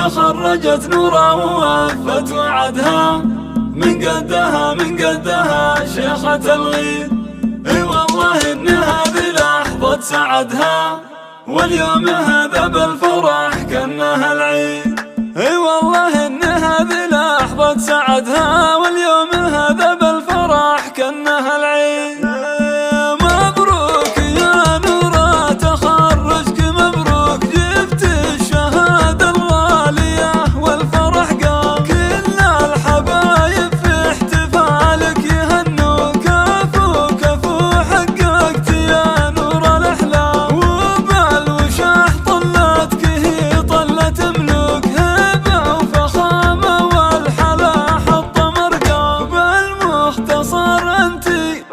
تخرجت نورا ووفت وعدها، من قدها شيخة الغيد. اي والله ان هذه لحظة سعدها، واليوم هذا بالفرح كأنها العيد. اي والله ان هذه لحظة سعدها، واليوم هذا بالفرح كأنها العيد. مبروك يا نورا تخرجك، مبروك جبت الشهادة الغالية والفرح قام. كل الحبايب في احتفالك يهنوا، كفو كفو حققت يا نور الأحلام. وبالوشاح طلتك هي طلة ملوك، هبة وفخامة والحلا حط مرقام. بالمختصر انتي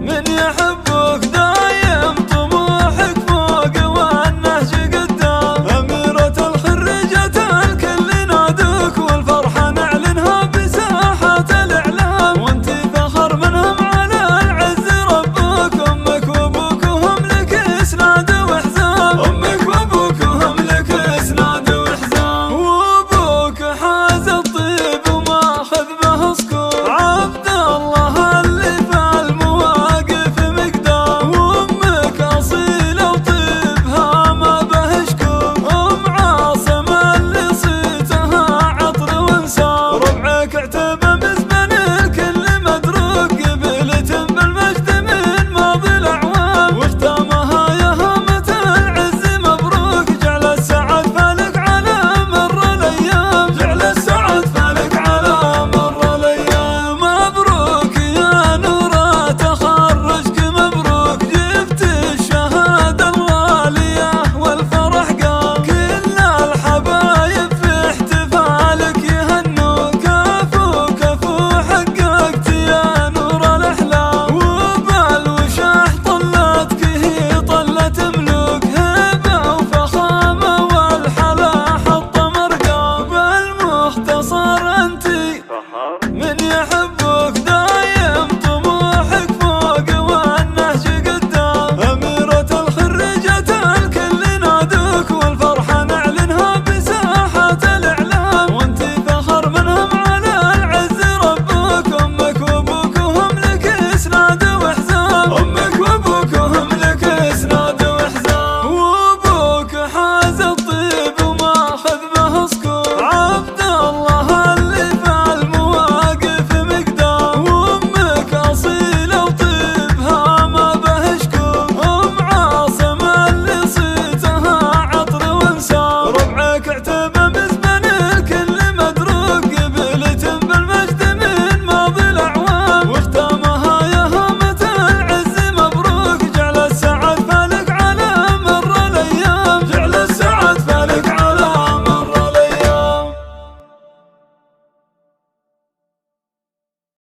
من يحبك دايم طموحك فوق والنهج قدام. أميرة الخريجة الكل نادوك، والفرحة نعلنها بساحات الإعلام. وانتي فخر منهم على العز ربك، أمك وأبوك وهم لك إسناد وحزام. أمك وأبوك وهم لك إسناد وحزام. وأبوك حاز الطيب وماخذ به سكور، عبد الله اللي في المواقف مقدام. وأمك أصيلة وطيبها ما به شكور، أم عاصم اللي صيتها عطر وانسام. ربعك اعتبى مزمن الكل مدروك، قبيلة بالمجد من ماضي الأعوام. واختامها يا هامة العز مبروك، جعل السعد فالك على مر الأيام. جعل السعد فالك على مر الأيام. مبروك يا نورا تخرجك، مبروك جبت الشهادة الغالية والفرح قام. كل الحبايب في احتفالك يهنوا، كفو كفو حققت يا نور الأحلام. وبالوشاح طلتك هي طلة ملوك، هبة وفخامة والحلا حط مرقام. بالمختصر انتي من يحبك دايم طموحك فوق والنهج قدام. أميرة الخريجة الكل نادوك، والفرحة نعلنها بساحات الإعلام. وانتي فخر منهم على العز ربك، أمك وأبوك وهم لك إسناد وحزام. أمك وأبوك وهم لك إسناد وحزام. وأبوك حاز الطيب وماخذ به سكور، عبد الله اللي في المواقف مقدام. وأمك أصيلة وطيبها ما به شكور، أم عاصم اللي صيتها عطر وانسام. ربعك